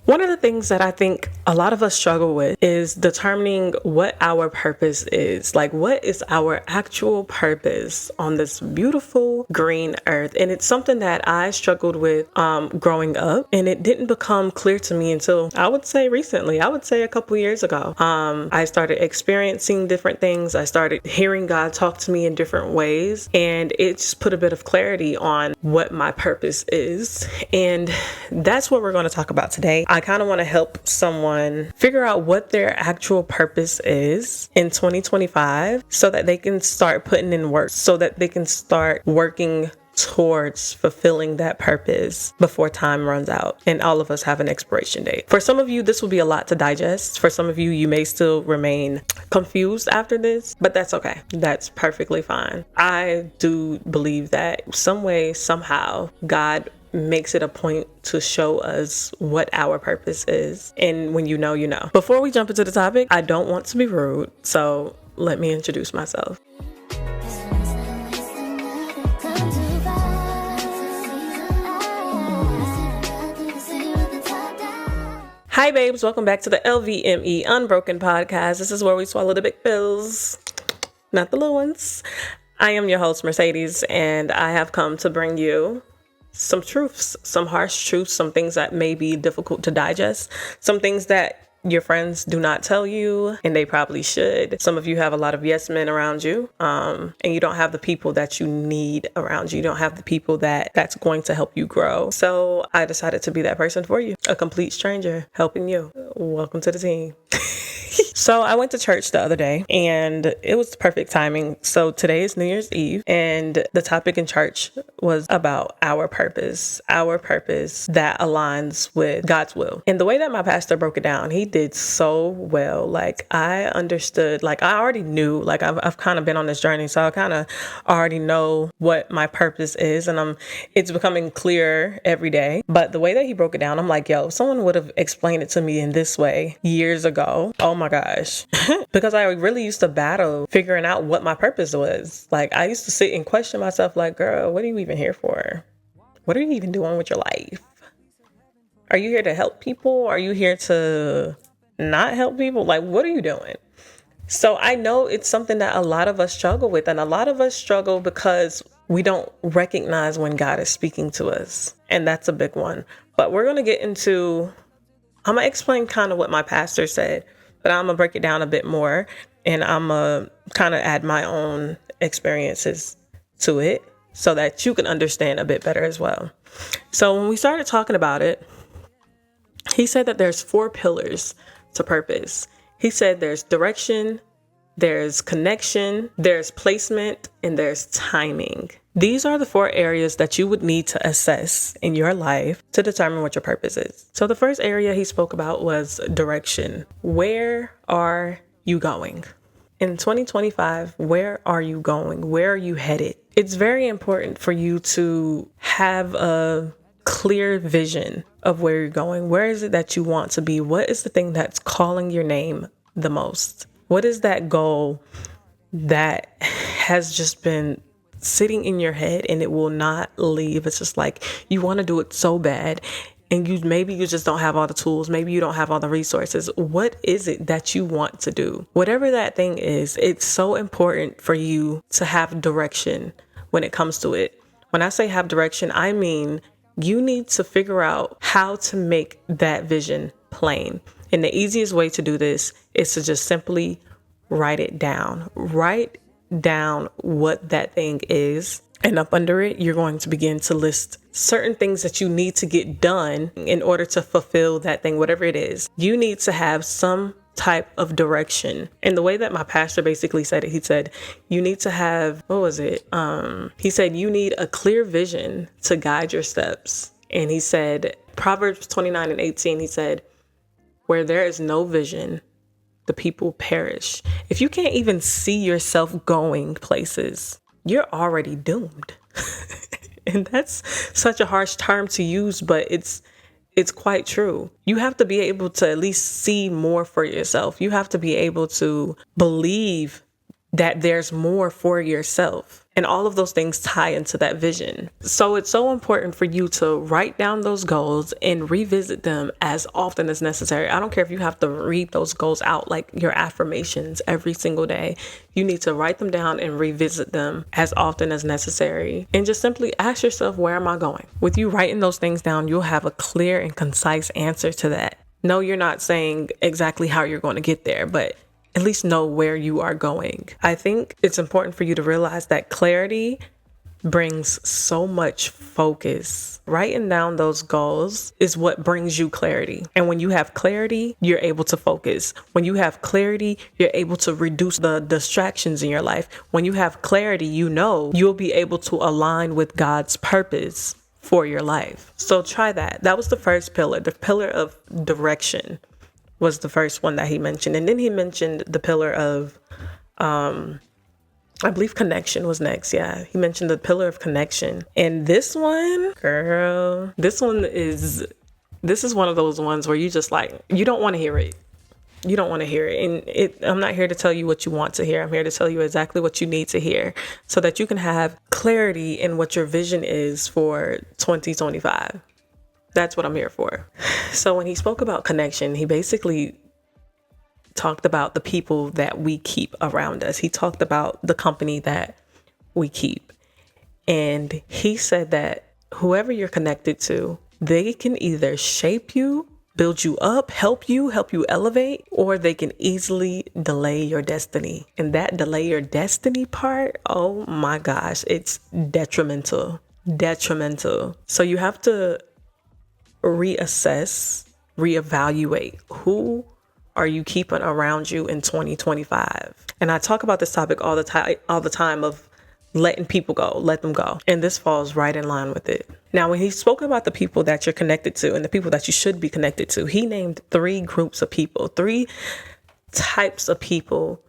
One of the things that I think a lot of us struggle with is determining what our purpose is. Like, what is our actual purpose on this beautiful green earth? And it's something that I struggled with growing up, and it didn't become clear to me until I would say recently. I would say a couple years ago. I started experiencing different things. I started hearing God talk to me in different ways, and it just put a bit of clarity on what my purpose is. And that's what we're going to talk about today. I kind of want to help someone figure out what their actual purpose is in 2025 so that they can start putting in work, so that they can start working towards fulfilling that purpose before time runs out and all of us have an expiration date. For some of you, this will be a lot to digest. For some of you, you may still remain confused after this, but that's okay. That's perfectly fine. I do believe that some way, somehow, God makes it a point to show us what our purpose is. And when you know, you know. Before we jump into the topic, I don't want to be rude, so let me introduce myself. Hi babes, welcome back to the LVME Unbroken podcast. This is where we swallow the big pills, not the little ones. I am your host, Mercedes, and I have come to bring you some truths, some harsh truths, some things that may be difficult to digest, some things that your friends do not tell you, and they probably should. Some of you have a lot of yes men around you, and you don't have the people that you need around you. You don't have the people that's going to help you grow. So I decided to be that person for you, a complete stranger helping you. Welcome to the team. So I went to church the other day, and it was perfect timing. So today is New Year's Eve, and the topic in church was about our purpose that aligns with God's will. And the way that my pastor broke it down, he did so well. Like, I understood, like I already knew, like I've kind of been on this journey, so I kind of already know what my purpose is, and it's becoming clearer every day. But the way that he broke it down, I'm like, yo, if someone would have explained it to me in this way years ago, oh my gosh. Because I really used to battle figuring out what my purpose was. Like, I used to sit and question myself, like, girl, what are you even here for? What are you even doing with your life? Are you here to help people? Are you here to not help people? Like, what are you doing? So I know it's something that a lot of us struggle with, and a lot of us struggle because we don't recognize when God is speaking to us. And that's a big one. But we're going to get into, I'm going to explain kind of what my pastor said, but I'm going to break it down a bit more, and I'm going to kind of add my own experiences to it so that you can understand a bit better as well. So when we started talking about it, he said that there's 4 pillars to purpose. He said there's direction, there's connection, there's placement, and there's timing. These are the 4 areas that you would need to assess in your life to determine what your purpose is. So the first area he spoke about was direction. Where are you going? In 2025, where are you going? Where are you headed? It's very important for you to have a clear vision of where you're going. Where is it that you want to be? What is the thing that's calling your name the most? What is that goal that has just been sitting in your head and it will not leave? It's just like you want to do it so bad, and maybe you just don't have all the tools. Maybe you don't have all the resources. What is it that you want to do? Whatever that thing is, it's so important for you to have direction when it comes to it. When I say have direction, I mean you need to figure out how to make that vision plain. And the easiest way to do this is to just simply write it down. Write down what that thing is. And up under it, you're going to begin to list certain things that you need to get done in order to fulfill that thing, whatever it is. You need to have some type of direction. And the way that my pastor basically said it, he said, you need to have, he said, you need a clear vision to guide your steps. And he said, Proverbs 29:18, he said, where there is no vision, the people perish. If you can't even see yourself going places, you're already doomed. And that's such a harsh term to use, but it's quite true. You have to be able to at least see more for yourself. You have to be able to believe that there's more for yourself. And all of those things tie into that vision. So it's so important for you to write down those goals and revisit them as often as necessary. I don't care if you have to read those goals out like your affirmations every single day. You need to write them down and revisit them as often as necessary. And just simply ask yourself, where am I going? With you writing those things down, you'll have a clear and concise answer to that. No, you're not saying exactly how you're going to get there, but at least know where you are going. I think it's important for you to realize that clarity brings so much focus. Writing down those goals is what brings you clarity. And when you have clarity, you're able to focus. When you have clarity, you're able to reduce the distractions in your life. When you have clarity, you know you'll be able to align with God's purpose for your life. So try that. That was the first pillar, the pillar of direction. Was the first one that he mentioned. And then he mentioned the pillar of, I believe connection was next. Yeah. He mentioned the pillar of connection. And this one, girl, this is one of those ones where you just like, you don't want to hear it. You don't want to hear it. And I'm not here to tell you what you want to hear. I'm here to tell you exactly what you need to hear so that you can have clarity in what your vision is for 2025. That's what I'm here for. So when he spoke about connection, he basically talked about the people that we keep around us. He talked about the company that we keep. And he said that whoever you're connected to, they can either shape you, build you up, help you elevate, or they can easily delay your destiny. And that delay your destiny part, oh my gosh, it's detrimental. So you have to reassess, reevaluate who are you keeping around you in 2025. And I talk about this topic all the time of letting people go, let them go. And this falls right in line with it. Now, when he spoke about the people that you're connected to and the people that you should be connected to, he named 3 groups of people, 3 types of people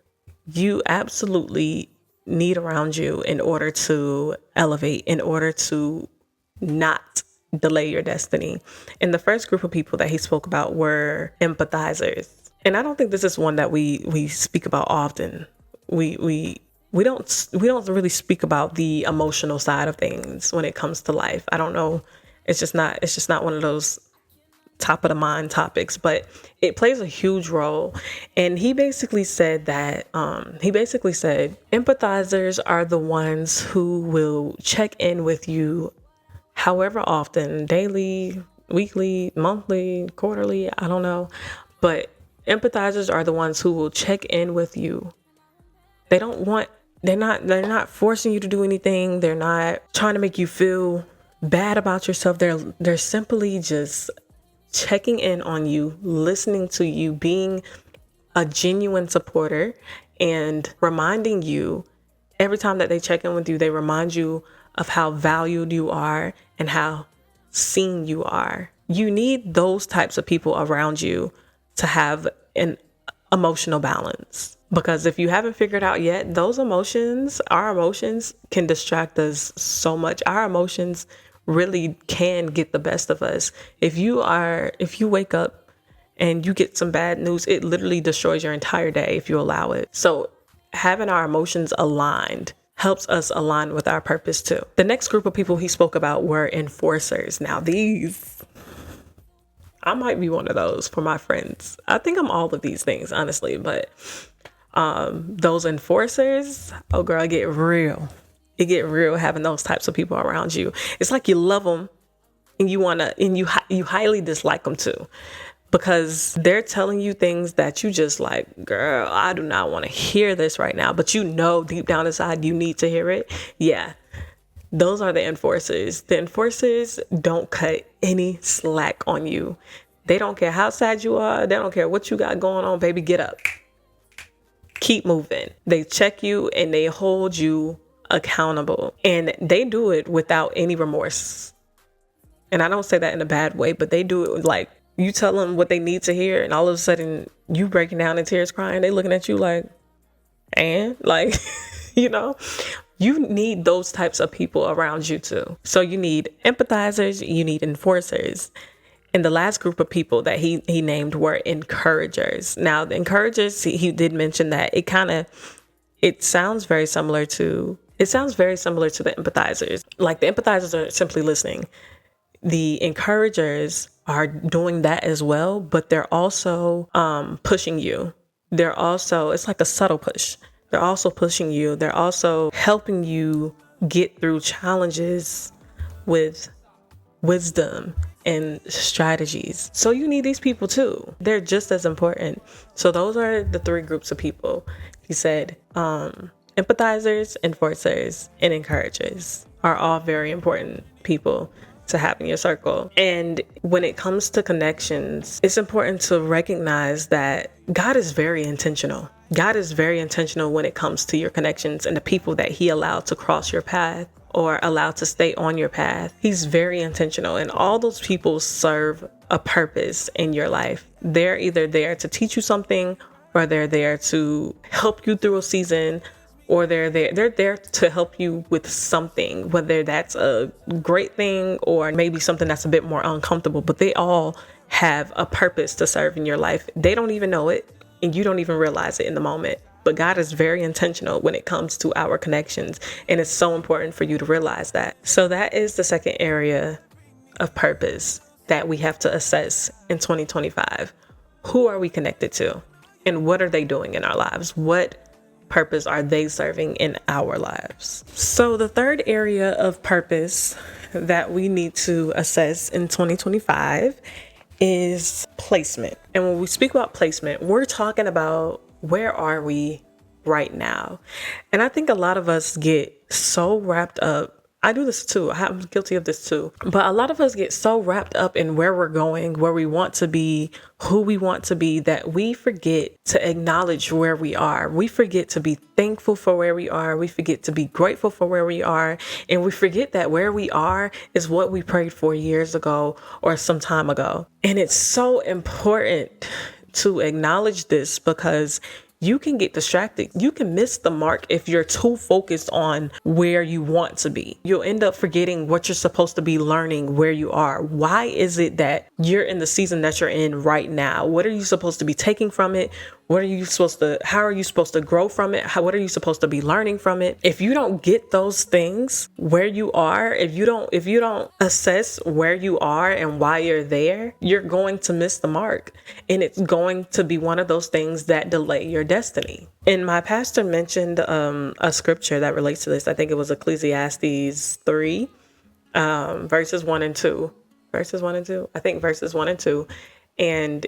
you absolutely need around you in order to elevate, in order to not delay your destiny. And the first group of people that he spoke about were empathizers. And I don't think this is one that we speak about often. We don't really speak about the emotional side of things when it comes to life. I don't know. It's just not one of those top of the mind topics, but it plays a huge role. And he basically said that empathizers are the ones who will check in with you however often, daily, weekly, monthly, quarterly, I don't know. But empathizers are the ones who will check in with you. They're not forcing you to do anything. They're not trying to make you feel bad about yourself. They're simply just checking in on you, listening to you, being a genuine supporter, and reminding you every time that they check in with you, they remind you of how valued you are and how seen you are. You need those types of people around you to have an emotional balance. Because if you haven't figured out yet, our emotions can distract us so much. Our emotions really can get the best of us. If you wake up and you get some bad news, it literally destroys your entire day if you allow it. So having our emotions aligned helps us align with our purpose too. The next group of people he spoke about were enforcers. Now I might be one of those for my friends. I think I'm all of these things, honestly, but those enforcers, oh girl, it get real. It get real having those types of people around you. It's like you love them and you highly dislike them too, because they're telling you things that you just like, girl, I do not want to hear this right now, but you know deep down inside you need to hear it. Yeah. Those are the enforcers. The enforcers don't cut any slack on you. They don't care how sad you are. They don't care what you got going on, baby. Get up. Keep moving. They check you and they hold you accountable. And they do it without any remorse. And I don't say that in a bad way, but they do it like you tell them what they need to hear. And all of a sudden you breaking down in tears crying. They looking at you like, and like, you need those types of people around you too. So you need empathizers, you need enforcers. And the last group of people that he named were encouragers. Now, the encouragers, he did mention that it it sounds very similar to the empathizers. Like, the empathizers are simply listening. The encouragers are doing that as well, but they're also pushing you. They're also, it's like a subtle push. They're also pushing you. They're also helping you get through challenges with wisdom and strategies. So you need these people too. They're just as important. So those are the three groups of people. He said, empathizers, enforcers, and encouragers are all very important people to have in your circle. And when it comes to connections, it's important to recognize that God is very intentional. God is very intentional when it comes to your connections and the people that he allowed to cross your path or allowed to stay on your path. He's very intentional, and all those people serve a purpose in your life. They're either there to teach you something, or they're there to help you through a season, or they're there to help you with something, whether that's a great thing or maybe something that's a bit more uncomfortable, but they all have a purpose to serve in your life. They don't even know it, and you don't even realize it in the moment. But God is very intentional when it comes to our connections, and it's so important for you to realize that. So that is the second area of purpose that we have to assess in 2025. Who are we connected to, and what are they doing in our lives? What purpose are they serving in our lives? So the third area of purpose that we need to assess in 2025 is placement. And when we speak about placement, we're talking about, where are we right now? And I think a lot of us get so wrapped up. I do this too. I'm guilty of this too. But a lot of us get so wrapped up in where we're going, where we want to be, who we want to be, that we forget to acknowledge where we are. We forget to be thankful for where we are. We forget to be grateful for where we are. And we forget that where we are is what we prayed for years ago or some time ago. And it's so important to acknowledge this, because you can get distracted. You can miss the mark if you're too focused on where you want to be. You'll end up forgetting what you're supposed to be learning where you are. Why is it that you're in the season that you're in right now? What are you supposed to be taking from it? How are you supposed to grow from it? What are you supposed to be learning from it? If you don't get those things where you are, if you don't assess where you are and why you're there, you're going to miss the mark. And it's going to be one of those things that delay your destiny. And my pastor mentioned a scripture that relates to this. I think it was Ecclesiastes 3, verses 1 and 2. Verses 1 and 2? I think verses 1 and 2. And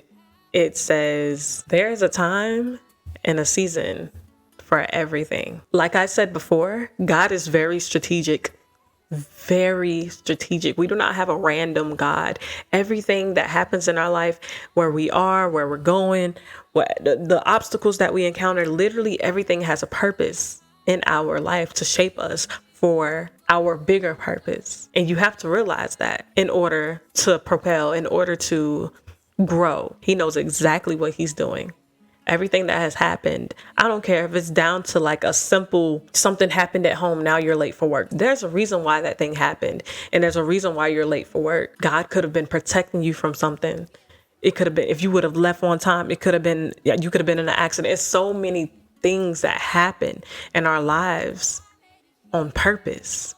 it says, there is a time and a season for everything. Like I said before, God is very strategic. Very strategic. We do not have a random God. Everything that happens in our life, where we are, where we're going, the obstacles that we encounter, literally everything has a purpose in our life to shape us for our bigger purpose. And you have to realize that in order to propel, in order to grow. He knows exactly what he's doing. Everything that has happened, I don't care if it's down to like a simple, something happened at home, now you're late for work. There's a reason why that thing happened. And there's a reason why you're late for work. God could have been protecting you from something. It could have been, if you would have left on time, it could have been, you could have been in an accident. It's so many things that happen in our lives on purpose.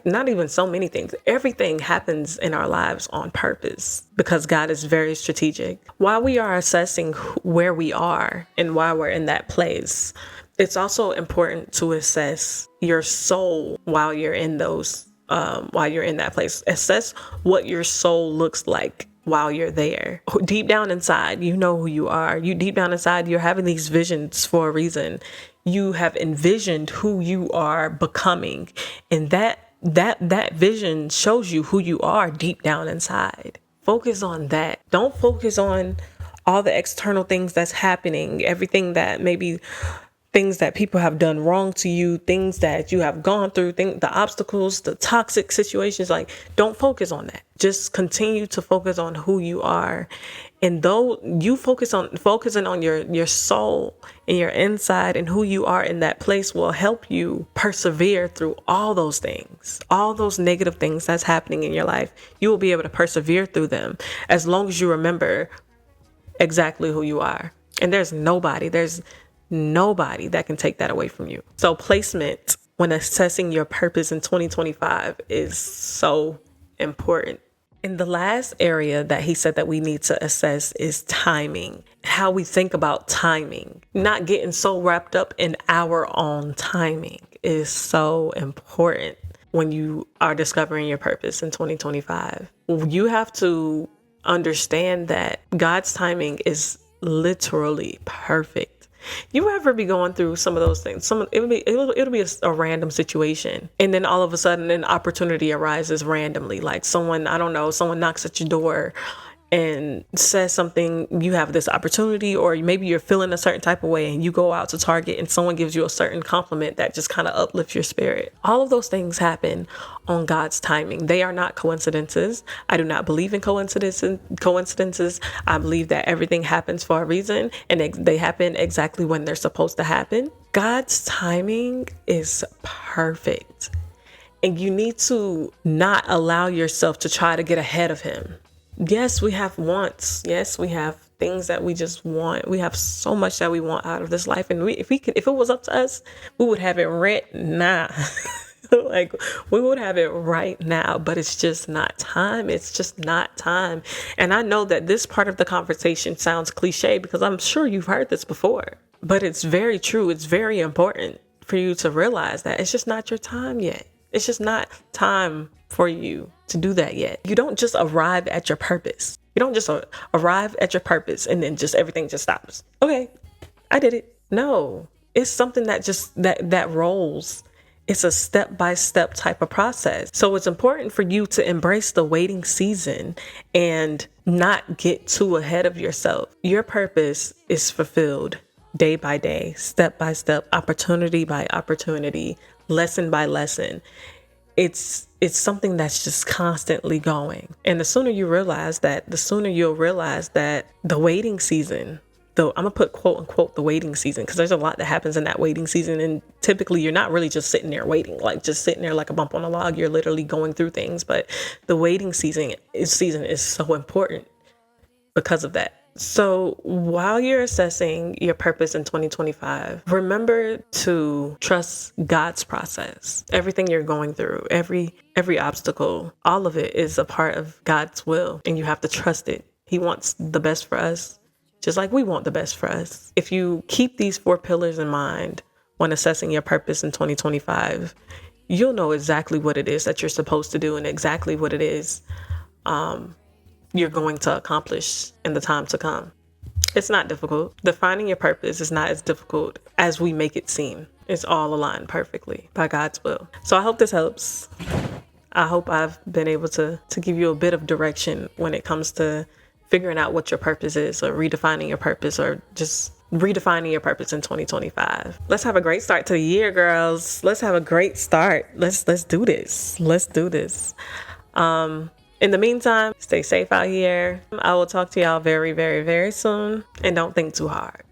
Not even so many things. Everything happens in our lives on purpose, because God is very strategic. While we are assessing where we are and why we're in that place, it's also important to assess your soul while you're in that place. Assess what your soul looks like while you're there. Deep down inside, you know who you are. Deep down inside, you're having these visions for a reason. You have envisioned who you are becoming, and that vision shows you who you are deep down inside. Focus on that. Don't focus on all the external things that's happening, everything that maybe things that people have done wrong to you, things that you have gone through, the obstacles, the toxic situations. Like, don't focus on that. Just continue to focus on who you are. And though you focusing on your soul and your inside and who you are in that place will help you persevere through all those things, all those negative things that's happening in your life. You will be able to persevere through them as long as you remember exactly who you are. And there's nobody that can take that away from you. So placement when assessing your purpose in 2025 is so important. And the last area that he said that we need to assess is timing, how we think about timing. Not getting so wrapped up in our own timing is so important when you are discovering your purpose in 2025. You have to understand that God's timing is literally perfect. You ever be going through some of those things? It'll be a random situation, and then all of a sudden an opportunity arises randomly. Like someone knocks at your door and says something. You have this opportunity, or maybe you're feeling a certain type of way, and you go out to Target, and someone gives you a certain compliment that just kind of uplifts your spirit. All of those things happen on God's timing. They are not coincidences. I do not believe in coincidences. I believe that everything happens for a reason, and they happen exactly when they're supposed to happen. God's timing is perfect, and you need to not allow yourself to try to get ahead of him. Yes, we have wants. Yes, we have things that we just want. We have so much that we want out of this life. And if it was up to us, we would have it right now. Like we would have it right now, but it's just not time. It's just not time. And I know that this part of the conversation sounds cliche because I'm sure you've heard this before, but it's very true. It's very important for you to realize that it's just not your time yet. It's just not time for you to do that yet. You don't just arrive at your purpose. You don't just arrive at your purpose and then just everything just stops. Okay, I did it. No, it's something that rolls. It's a step-by-step type of process. So it's important for you to embrace the waiting season and not get too ahead of yourself. Your purpose is fulfilled day by day, step by step, opportunity by opportunity, lesson by lesson. It's something that's just constantly going. And the sooner you'll realize that the waiting season, though I'm gonna put quote unquote the waiting season, because there's a lot that happens in that waiting season. And typically you're not really just sitting there waiting, like just sitting there like a bump on a log. You're literally going through things. But the waiting season is so important because of that. So while you're assessing your purpose in 2025, remember to trust God's process. Everything you're going through, every obstacle, all of it is a part of God's will, and you have to trust it. He wants the best for us, just like we want the best for us. If you keep these 4 pillars in mind when assessing your purpose in 2025, you'll know exactly what it is that you're supposed to do and exactly what it is you're going to accomplish in the time to come. It's not difficult. Defining your purpose is not as difficult as we make it seem. It's all aligned perfectly by God's will. So I hope this helps. I hope I've been able to give you a bit of direction when it comes to figuring out what your purpose is, or redefining your purpose, or just redefining your purpose in 2025. Let's have a great start to the year, girls. Let's have a great start. Let's do this. Let's do this. In the meantime, stay safe out here. I will talk to y'all very, very, very soon. And don't think too hard.